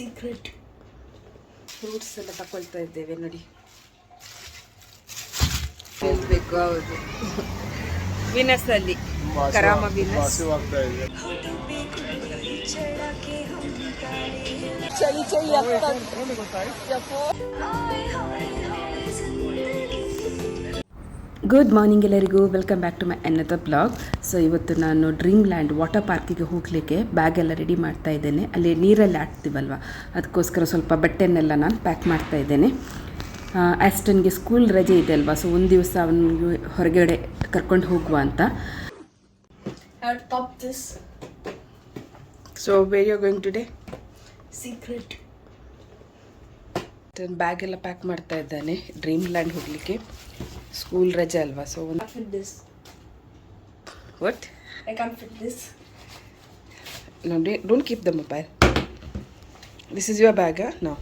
Secret fruits ಎಲ್ಲ ತಗೊಳ್ತಾ ಇದ್ದೇವೆ ನೋಡಿ. ಹೇಳ್ಬೇಕು, ಹೌದು. ವಿನಸಲ್ಲಿ ಕರಾಮ ವಿನಸ್ ಚಳಿ ಚಳಿ ಗುಡ್ ಮಾರ್ನಿಂಗ್ ಎಲ್ಲರಿಗೂ, welcome back to my another blog. So ಇವತ್ತು ನಾನು ಡ್ರೀಮ್ ಲ್ಯಾಂಡ್ ವಾಟರ್ ಪಾರ್ಕಿಗೆ ಹೋಗಲಿಕ್ಕೆ ಬ್ಯಾಗ್ ಎಲ್ಲ ರೆಡಿ ಮಾಡ್ತಾ ಇದ್ದೇನೆ. ಅಲ್ಲಿ ನೀರಲ್ಲಿ ಆಡ್ತೀವಲ್ವ, ಅದಕ್ಕೋಸ್ಕರ ಸ್ವಲ್ಪ ಬಟ್ಟೆನೆಲ್ಲ ನಾನು ಪ್ಯಾಕ್ ಮಾಡ್ತಾ ಇದ್ದೇನೆ. ಆಸ್ಟನ್ಗೆ ಸ್ಕೂಲ್ ರಜೆ ಇದೆ ಅಲ್ವಾ, ಸೊ ಒಂದು ದಿವಸ ಅವನಿಗೆ ಹೊರಗಡೆ ಕರ್ಕೊಂಡು ಹೋಗುವ ಅಂತ. So where you going today? Secret. Bag ಎಲ್ಲ ಪ್ಯಾಕ್ ಮಾಡ್ತಾ ಇದ್ದಾನೆ ಡ್ರೀಮ್ ಲ್ಯಾಂಡ್ ಹೋಗಲಿಕ್ಕೆ. ಸ್ಕೂಲ್ ರಜೆ ಅಲ್ವಾ, so what I can't fit this. No, don't keep the mobile. This is your bag, huh? No.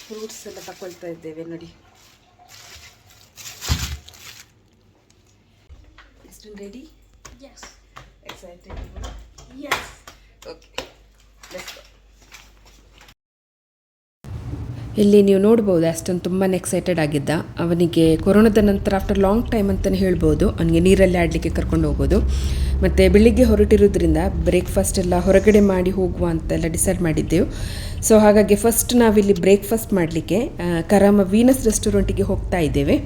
Fruits ಎಲ್ಲ ತಗೊಳ್ತಾ ಇದ್ದೇವೆ ನೋಡಿ. Ready? Yes. Excited? Yes. Okay. Let's go. ಇಲ್ಲಿ ನೀವು ನೋಡ್ಬೋದು, ಅಷ್ಟೊಂದು ತುಂಬಾ ಎಕ್ಸೈಟೆಡ್ ಆಗಿದ್ದ. ಅವನಿಗೆ ಕೊರೋನಾದ ನಂತರ ಆಫ್ಟರ್ ಲಾಂಗ್ ಟೈಮ್ ಅಂತಲೇ ಹೇಳ್ಬೋದು ಅವನಿಗೆ ನೀರಲ್ಲಿ ಆಡಲಿಕ್ಕೆ ಕರ್ಕೊಂಡು ಹೋಗೋದು. ಮತ್ತು ಬೆಳಿಗ್ಗೆ ಹೊರಟಿರೋದ್ರಿಂದ ಬ್ರೇಕ್ಫಾಸ್ಟ್ ಎಲ್ಲ ಹೊರಗಡೆ ಮಾಡಿ ಹೋಗುವ ಅಂತೆಲ್ಲ ಡಿಸೈಡ್ ಮಾಡಿದ್ದೆವು. ಸೊ ಹಾಗಾಗಿ ಫಸ್ಟ್ ನಾವಿಲ್ಲಿ ಬ್ರೇಕ್ಫಾಸ್ಟ್ ಮಾಡಲಿಕ್ಕೆ ಕರಾಮ ವೀನಸ್ ರೆಸ್ಟೋರೆಂಟಿಗೆ ಹೋಗ್ತಾ ಇದ್ದೇವೆ.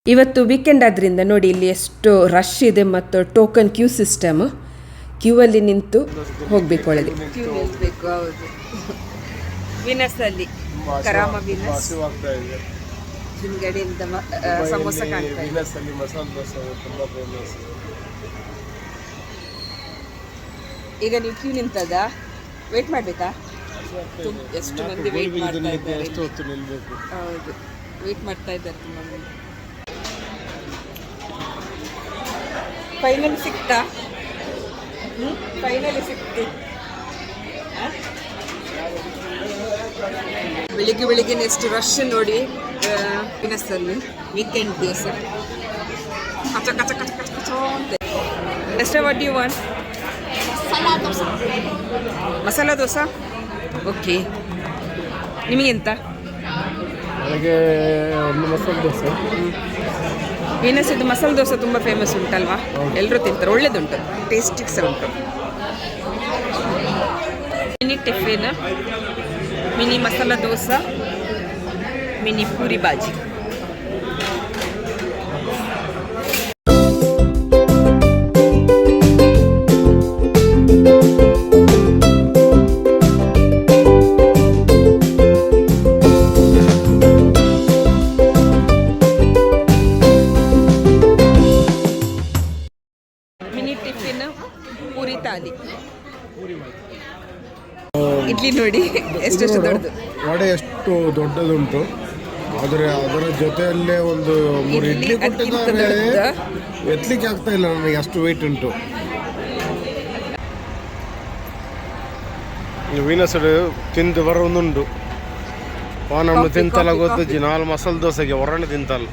ಇವತ್ತು ವೀಕೆಂಡ್ ಆದ್ದರಿಂದ ನೋಡಿ ಇಲ್ಲಿ ಎಷ್ಟು ರಶ್ ಇದೆ ಮತ್ತು ಟೋಕನ್ ಕ್ಯೂ ಸಿಸ್ಟಮ್. ಕ್ಯೂ ಅಲ್ಲಿ ನಿಂತು ಹೋಗಬೇಕು ಒಳಗೆ. ಕ್ಯೂ ನಿಲ್ಬೇಕು, ಹೌದು. ವಿನಸಲ್ಲಿ ಕರಾಮ ವಿನಸ್ ಹಿಂಗಡೆಯಿಂದ ಸಮೋಸ ಕಾಣ್ತಾ ಇದೆ. ಈಗ ನೀವು ಕ್ಯೂ ನಿಂತದ ವೇಟ್ ಮಾಡಬೇಕಾ? ಎಷ್ಟು ಮಂದಿ ವೇಟ್ ಮಾಡ್ತಾ ಇದ್ದಾರೆ. ಹೌದು, ವೇಟ್ ಮಾಡ್ತಾ ಇದ್ದಾರೆ ತುಂಬ ಮಂದಿ. ಫೈನಲ್ ಸಿಕ್ತಾ? ಫೈನಲಿ ಸಿಕ್ತು. ಬೆಳಿಗ್ಗೆ ಬೆಳಿಗ್ಗೆ ಎಷ್ಟು ರಶ್ ನೋಡಿ ವಿನಸಲ್ಲಿ ವೀಕೆಂಡ್ ದಿವಸ. ಕಚ ಕಚ ಕಚ ಕಚ ಕಚ ಅಂತ. ಎಷ್ಟೇ what you want? Masala dosa. Okay, ನಿಮಗೆಂತ? ನನಗೆ ಒಂದು ಮಸಾಲೆ ದೋಸೆ. ವೀನಸ್ಸಿದ್ದು ಮಸಾಲೆ ದೋಸೆ ತುಂಬ ಫೇಮಸ್ ಉಂಟಲ್ವಾ, ಎಲ್ಲರೂ ತಿಂತಾರೆ, ಒಳ್ಳೇದುಂಟು, ಟೇಸ್ಟಿಗೆ ಸಹ ಉಂಟು. Mini tiffin, mini masala dosa, mini puri bhaji. Idli ನೋಡಿ ಎಷ್ಟೆಷ್ಟು ದೊಡ್ಡದು, ವಡೆ ಎಷ್ಟು ದೊಡ್ಡದುಂಟು. ಆದರೆ ಅದರ ಜೊತೆಯಲ್ಲೇ ಒಂದು 3 ಇಡ್ಲಿ ಕೊಟ್ಟಿದ್ದಾರೆ. ಎತ್ತಲಿಕ್ಕೆ ಆಗ್ತಾ ಇಲ್ಲ ನನಗೆ, ಅಷ್ಟು ವೆಯ್ಟ್ ಉಂಟು. ವೀನಸ್ ತಿಂದು ಬರೋದುಂಟು. ನಮ್ದು ತಿಂತಲ್ಲ ಗೊತ್ತಜ್ಜಿ, 4 ಮಸಾಲೆ ದೋಸೆಗೆ ಹೊರಗಡೆ ತಿಂತಲ್ಲ.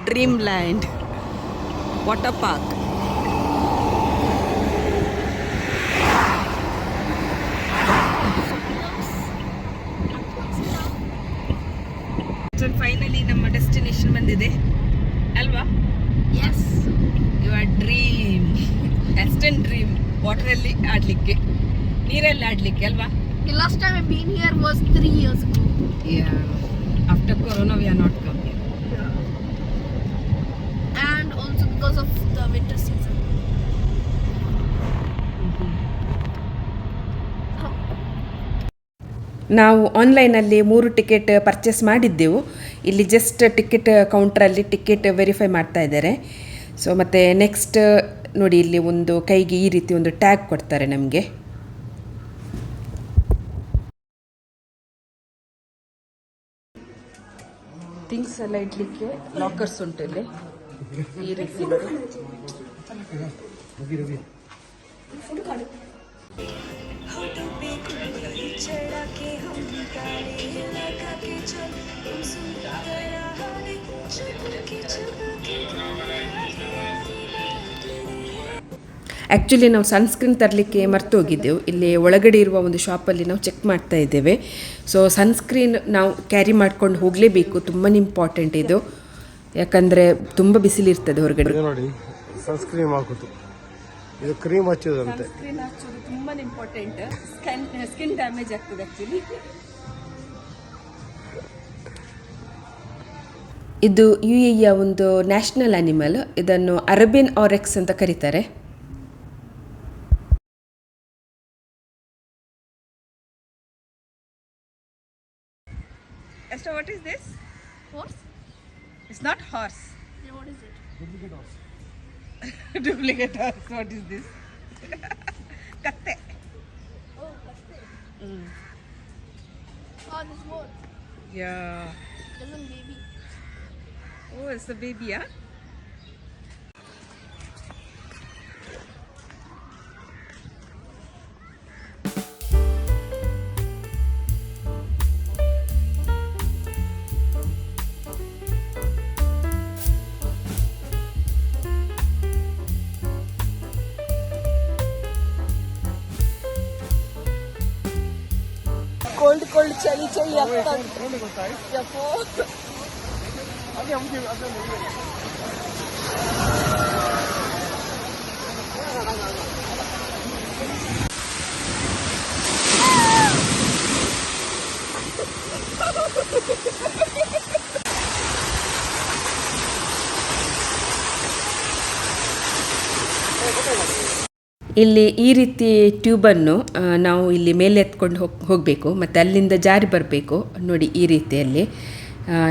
Dream land water park. Finally ನಮ್ಮ ಡೆಸ್ಟಿನೇಷನ್ ಬಂದಿದೆ ಅಲ್ವಾ? Yes. Your dream, Aston dream. ವಾಟರಲ್ಲಿ ಆಡಲಿಕ್ಕೆ, ನೀರಲ್ಲಿ ಆಡಲಿಕ್ಕೆ ಅಲ್ವಾ? The last time I've been here was 3 years ago. Yeah. After Corona, we are not come here. And also because of the winter season. ನಾವು ಆನ್ಲೈನಲ್ಲಿ 3 ಟಿಕೆಟ್ ಪರ್ಚೇಸ್ ಮಾಡಿದ್ದೆವು. ಇಲ್ಲಿ just ticket ಕೌಂಟ್ರಲ್ಲಿ ticket verify ಮಾಡ್ತಾ ಇದ್ದಾರೆ. ಸೊ ಮತ್ತು next ನೋಡಿ, ಇಲ್ಲಿ ಒಂದು ಕೈಗೆ ಈ ರೀತಿ ಒಂದು ಟ್ಯಾಗ್ ಕೊಡ್ತಾರೆ ನಮಗೆ. ಥಿಂಗ್ಸ್ ಎಲ್ಲ ಇಡ್ಲಿಕ್ಕೆ ಲಾಕರ್ಸ್ ಉಂಟು ಇಲ್ಲಿ ಈ ರೀತಿ ನೋಡಿ. ಆ್ಯಕ್ಚುಲಿ ನಾವು ಸನ್ಸ್ಕ್ರೀನ್ ತರಲಿಕ್ಕೆ ಮರ್ತೋಗಿದ್ದೆವು. ಇಲ್ಲಿ ಒಳಗಡೆ ಇರುವ ಒಂದು ಶಾಪಲ್ಲಿ ನಾವು ಚೆಕ್ ಮಾಡ್ತಾ ಇದ್ದೇವೆ. ಸೊ ಸನ್ಸ್ಕ್ರೀನ್ ನಾವು ಕ್ಯಾರಿ ಮಾಡ್ಕೊಂಡು ಹೋಗಲೇಬೇಕು, ತುಂಬಾ ಇಂಪಾರ್ಟೆಂಟ್ ಇದು. ಯಾಕಂದರೆ ತುಂಬ ಬಿಸಿಲಿರ್ತದೆ ಹೊರಗಡೆ. ನೋಡಿ ಸನ್ಸ್ಕ್ರೀನ್ ಹಾಕೋದು, ಇದು ಕ್ರೀಮ್ ಹಚ್ಚೋದಂತೆ. ಸನ್ಸ್ಕ್ರೀನ್ ಹಚ್ಚೋದು ತುಂಬಾ ಇಂಪಾರ್ಟೆಂಟ್. ಸ್ಕಿನ್ ಡ್ಯಾಮೇಜ್ ಆಗ್ತದೆ ಆ್ಯಕ್ಚುಲಿ. ಇದು UAEಯ ಒಂದು ನ್ಯಾಷನಲ್ ಅನಿಮಲ್. ಇದನ್ನು ಅರೇಬಿಯನ್ ಆರೆಕ್ಸ್ ಅಂತ ಕರೀತಾರೆ. Esther, what is this? Horse? It's not horse. Yeah, what is it? Duplicate horse. What is this? Katte. Oh, katte. Oh, this more. Yeah. There's a baby. Oh, it's the baby, huh? Cold, chali, up. ಇಲ್ಲಿ ಈ ರೀತಿ ಟ್ಯೂಬನ್ನು ನಾವು ಇಲ್ಲಿ ಮೇಲೆ ಎತ್ಕೊಂಡು ಹೋಗಬೇಕು ಮತ್ತು ಅಲ್ಲಿಂದ ಜಾರಿ ಬರಬೇಕು. ನೋಡಿ ಈ ರೀತಿಯಲ್ಲಿ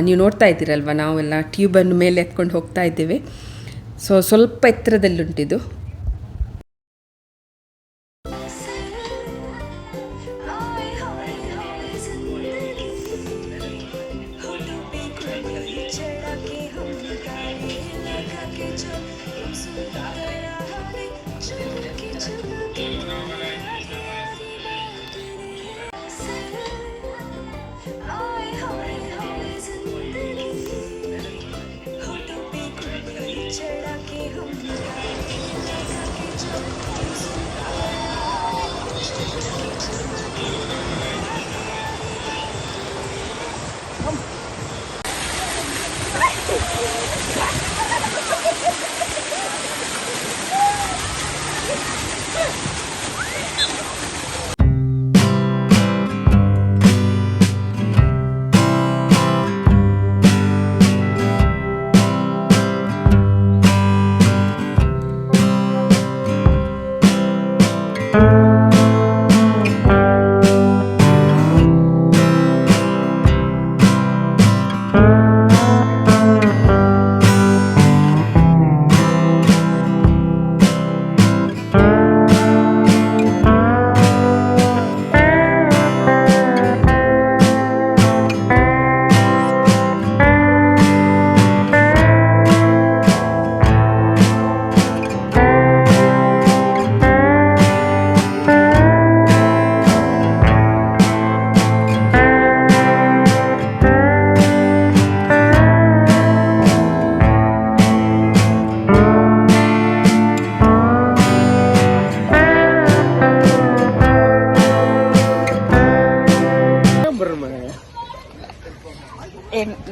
ನೀವು ನೋಡ್ತಾ ಇದ್ದೀರಲ್ವ, ನಾವೆಲ್ಲ ಟ್ಯೂಬನ್ನು ಮೇಲೆ ಎತ್ಕೊಂಡು ಹೋಗ್ತಾ ಇದ್ದೇವೆ. ಸೊ ಸ್ವಲ್ಪ ಎತ್ತರದಲ್ಲುಂಟಿದು.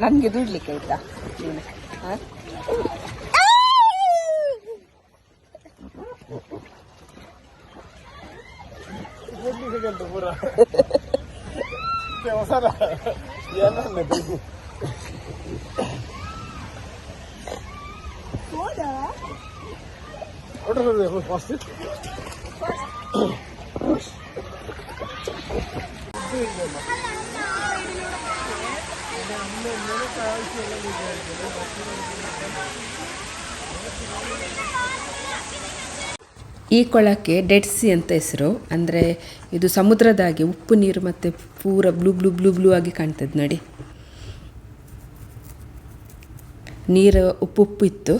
ನನಗೆ ದುಡ್ಲಿಕ್ಕೆ ಆಯ್ತಾ ನೀನು? ಈ ಕೊಳಕ್ಕೆ ಡೆಡ್ ಸಿ ಅಂತ ಹೆಸರು. ಅಂದರೆ ಇದು ಸಮುದ್ರದಾಗೆ ಉಪ್ಪು ನೀರು ಮತ್ತು ಪೂರ ಬ್ಲೂ ಆಗಿ ಕಾಣ್ತದೆ ನೋಡಿ. ನೀರು ಉಪ್ಪು ಇತ್ತು.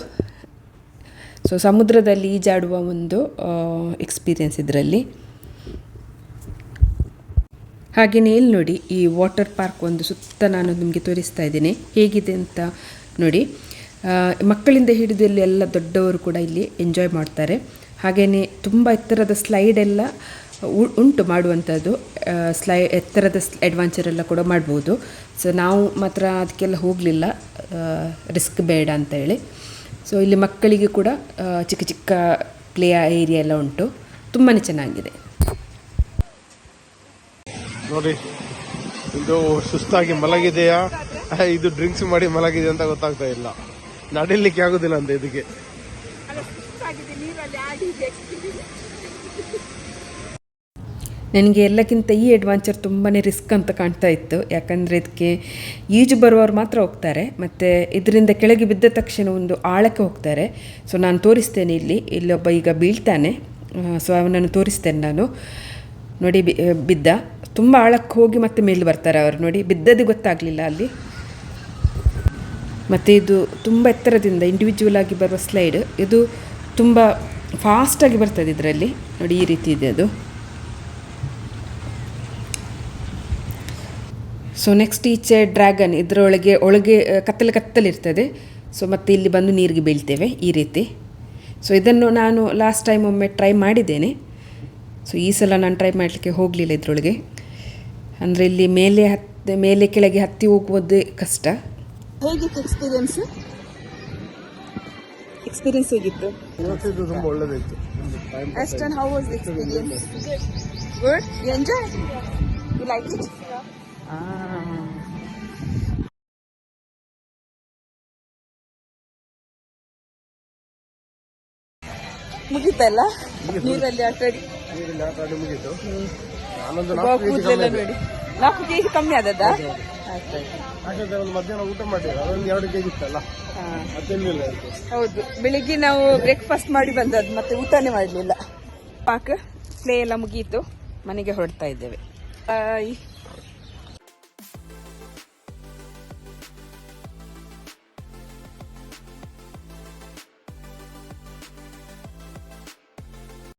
ಸೊ ಸಮುದ್ರದಲ್ಲಿ ಈಜಾಡುವ ಒಂದು ಎಕ್ಸ್ಪೀರಿಯೆನ್ಸ್ ಇದರಲ್ಲಿ. ಹಾಗೆಯೇ ಇಲ್ಲಿ ನೋಡಿ, ಈ ವಾಟರ್ ಪಾರ್ಕ್ ಒಂದು ಸುತ್ತ ನಾನು ನಿಮಗೆ ತೋರಿಸ್ತಾ ಇದ್ದೀನಿ ಹೇಗಿದೆ ಅಂತ ನೋಡಿ. ಮಕ್ಕಳಿಂದ ಹಿಡಿದು ಇಲ್ಲಿ ಎಲ್ಲ ದೊಡ್ಡವರು ಕೂಡ ಇಲ್ಲಿ ಎಂಜಾಯ್ ಮಾಡ್ತಾರೆ. ಹಾಗೆಯೇ ತುಂಬ ಎತ್ತರದ ಸ್ಲೈಡ್ ಎಲ್ಲ ಉಂಟು ಮಾಡುವಂಥದ್ದು. ಎತ್ತರದ ಅಡ್ವೆಂಚರ್ ಎಲ್ಲ ಕೂಡ ಮಾಡ್ಬೋದು. ಸೊ ನಾವು ಮಾತ್ರ ಅದಕ್ಕೆಲ್ಲ ಹೋಗಲಿಲ್ಲ, ರಿಸ್ಕ್ ಬೇಡ ಅಂತೇಳಿ. ಸೊ ಇಲ್ಲಿ ಮಕ್ಕಳಿಗೆ ಕೂಡ ಚಿಕ್ಕ ಚಿಕ್ಕ ಪ್ಲೇ ಏರಿಯಾ ಎಲ್ಲ ಉಂಟು, ತುಂಬಾ ಚೆನ್ನಾಗಿದೆ ನೋಡಿ. ಇದು ಸುಸ್ತಾಗಿ ಮಲಗಿದೆಯಾ, ಇದು ಡ್ರಿಂಕ್ಸ್ ಮಾಡಿ ಮಲಗಿದೆ ಅಂತ ಗೊತ್ತಾಗ್ತಾ ಇಲ್ಲ. ನಡಿಲಿಕ್ಕೆ ಆಗುದಿಲ್ಲ ಅಂತ ಇದಕ್ಕೆ. ನನಗೆ ಎಲ್ಲಕ್ಕಿಂತ ಈ ಅಡ್ವೆಂಚರ್ ತುಂಬಾ ರಿಸ್ಕ್ ಅಂತ ಕಾಣ್ತಾ ಇತ್ತು. ಯಾಕಂದರೆ ಇದಕ್ಕೆ ಈಜು ಬರುವವರು ಮಾತ್ರ ಹೋಗ್ತಾರೆ, ಮತ್ತು ಇದರಿಂದ ಕೆಳಗೆ ಬಿದ್ದ ತಕ್ಷಣ ಒಂದು ಆಳಕ್ಕೆ ಹೋಗ್ತಾರೆ. ಸೊ ನಾನು ತೋರಿಸ್ತೇನೆ, ಇಲ್ಲೊಬ್ಬ ಈಗ ಬೀಳ್ತಾನೆ. ಸೊ ಅವನನ್ನು ತೋರಿಸ್ತೇನೆ ನಾನು. ನೋಡಿ, ಬಿದ್ದ. ತುಂಬ ಆಳಕ್ಕೆ ಹೋಗಿ ಮತ್ತೆ ಮೇಲೆ ಬರ್ತಾರೆ ಅವರು. ನೋಡಿ, ಬಿದ್ದದ್ದು ಗೊತ್ತಾಗಲಿಲ್ಲ ಅಲ್ಲಿ. ಮತ್ತು ಇದು ತುಂಬ ಎತ್ತರದಿಂದ ಇಂಡಿವಿಜುವಲ್ ಆಗಿ ಬರುವ ಸ್ಲೈಡ್. ಇದು ತುಂಬ ಫಾಸ್ಟಾಗಿ ಬರ್ತದೆ ಇದರಲ್ಲಿ. ನೋಡಿ, ಈ ರೀತಿ ಇದೆ ಅದು. ಸೊ ನೆಕ್ಸ್ಟ್ ಈಚೆ ಡ್ರ್ಯಾಗನ್, ಒಳಗೆ ಕತ್ತಲಿರ್ತದೆ. ಸೊ ಮತ್ತೆ ಇಲ್ಲಿ ಬಂದು ನೀರಿಗೆ ಬೀಳ್ತೇವೆ ಈ ರೀತಿ. ಸೊ ಇದನ್ನು ನಾನು ಲಾಸ್ಟ್ ಟೈಮ್ ಒಮ್ಮೆ ಟ್ರೈ ಮಾಡಿದ್ದೇನೆ. ಸೊ ಈ ಸಲ ನಾನು ಟ್ರೈ ಮಾಡಲಿಕ್ಕೆ ಹೋಗಲಿಲ್ಲ ಇದರೊಳಗೆ. ಅಂದರೆ ಇಲ್ಲಿ ಮೇಲೆ ಕೆಳಗೆ ಹತ್ತಿ ಹೋಗುವುದೇ ಕಷ್ಟ. ಹೇಗಿತ್ತು ಎಕ್ಸ್ಪೀರಿಯನ್ಸ್ ಹೇಗಿತ್ತು? ತುಂಬಾ ಒಳ್ಳೆದಿತ್ತು. Ashton, how was the experience? Good? You enjoy? You like it? ಮುಗಿತಲ್ಲ ನೀರಲ್ಲಿ ಆಟಾಡಿ ಮುಗೀತು. ಕೂದಲೆಲ್ಲ ನೋಡಿ 4 kg ಕಮ್ಮಿ ಆದದ್ದಾ? ಯಾಕಂದ್ರೆ ಒಂದು ಮಧ್ಯಾಹ್ನ ಊಟ ಮಾಡಿದ್ರೆ ಅದೊಂದು 2 kg ಇತ್ತಲ್ಲ, ಮತ್ತೆಲ್ಲ. ಹೌದು, ಬೆಳಿಗ್ಗೆ ನಾವು ಬ್ರೇಕ್ಫಾಸ್ಟ್ ಮಾಡಿ ಬಂದದ್ದು, ಮತ್ತೆ ಊಟನೇ ಮಾಡಲಿಲ್ಲ. ಪಾಕ್ ಪ್ಲೇ ಎಲ್ಲ ಮುಗೀತು, ಮನೆಗೆ ಹೊರಡ್ತಾ ಇದ್ದೇವೆ.